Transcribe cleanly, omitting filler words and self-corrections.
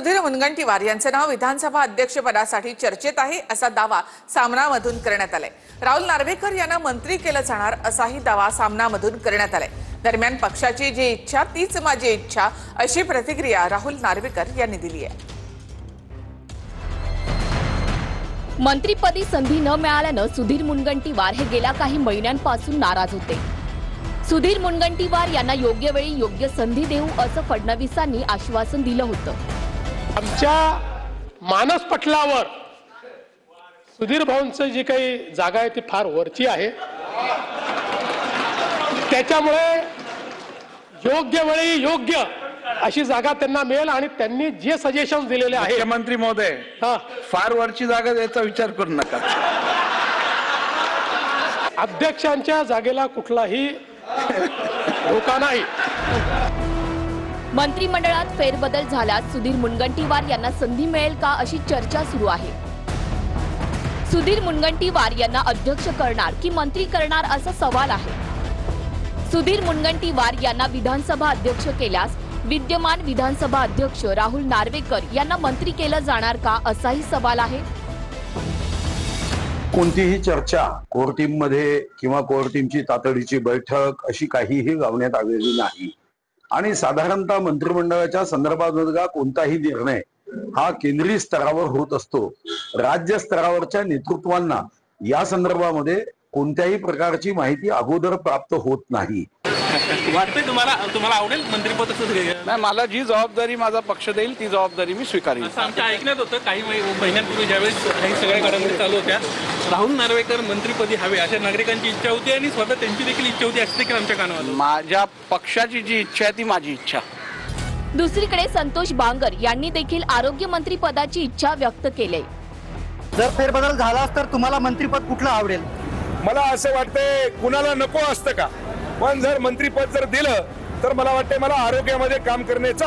सुधीर मुनगंटीवार यांचे नाव विधानसभा अध्यक्षपदासाठी चर्चेत आहे असा दावा सामनामधून करण्यात आलाय। राहुल नार्वेकर यांना मंत्री केलं जाणार असाही दावा सामनामधून करण्यात आलाय। दरम्यान पक्षाची जी इच्छा तीच माझी इच्छा अशी प्रतिक्रिया राहुल नार्वेकर यांनी दिली आहे। मंत्रिपदी संधी न मिळाल्यानं सुधीर मुनगंटीवार हे गेल्या काही महिन्यांपासून नाराज होते। सुधीर मुनगंटीवार यांना योग्य वेळी योग्य संधी देऊ असं फडणवीसांनी आश्वासन दिलं होतं। आमच्या मानस पटलावर सुधीर भाऊंचं जी काही जागा आहे ती फार वरची आहे, त्याच्यामुळे योग्य वेळी योग्य अशी जागा त्यांना मिळेल आणि त्यांनी जे सजेशन दिलेले आहे। मुख्यमंत्री महोदय, फार वरची जागा द्यायचा विचार करू नका। अध्यक्षांच्या जागेला कुठलाही धोका नाही। मंत्रिमंडळात फेरबदल झाल्यास सुधीर मुनगंटीवार यांना संधी मिळेल का अशी चर्चा सुरू आहे। सुधीर मुनगंटीवार यांना अध्यक्ष करणार की मंत्री करणार असा सवाल आहे। सुधीर मुनगंटीवार यांना विधानसभा अध्यक्ष केल्यास विद्यमान विधानसभा अध्यक्ष राहुल नार्वेकर यांना मंत्री केलं जाणार का असाही सवाल आहे। कोणतीही चर्चा कोर टीम मध्ये किंवा कोर टीमची तातडीची बैठक अशी काहीही लावण्यात आलेली नाही आणि साधारणतः मंत्रिमंडळाच्या संदर्भात कोणताही निर्णय हा केंद्रीय स्तरावर होत असतो। राज्य स्तरावरच्या नेतृत्वांना या संदर्भामध्ये कोणत्याही प्रकारची माहिती अगोदर प्राप्त होत नाही। वाटतंय तुम्हाला आवडेल मंत्रिपद असं नाही, मला जी जबाबदारी माझा पक्ष देईल ती जबाबदारी मी स्वीकारेन। आमच्या ऐकण्यात होतं काही महिन्यांपूर्वी ज्यावेळेस काही सगळ्या घडामोडी चालू होत्या, राहुल नार्वेकर मंत्रिपदी हवे अशा नागरिकांची इच्छा होती आणि स्वतः त्यांची देखील इच्छा होती असं देखील आमच्या कानावर आलं। माझ्या पक्षाची जी इच्छा आहे ती माझी इच्छा। दुसरीकडे संतोष बांगर यांनी देखील आरोग्य मंत्री पदाची इच्छा व्यक्त केली। जर फेरबदल झालास तर तुम्हाला मंत्रिपद कुठलं आवडेल? मला असं वाटतंय कुणाला नको असतं का, पण जर मंत्रिपद जर दिलं तर मला वाटतंय मला आरोग्यामध्ये काम करण्याचा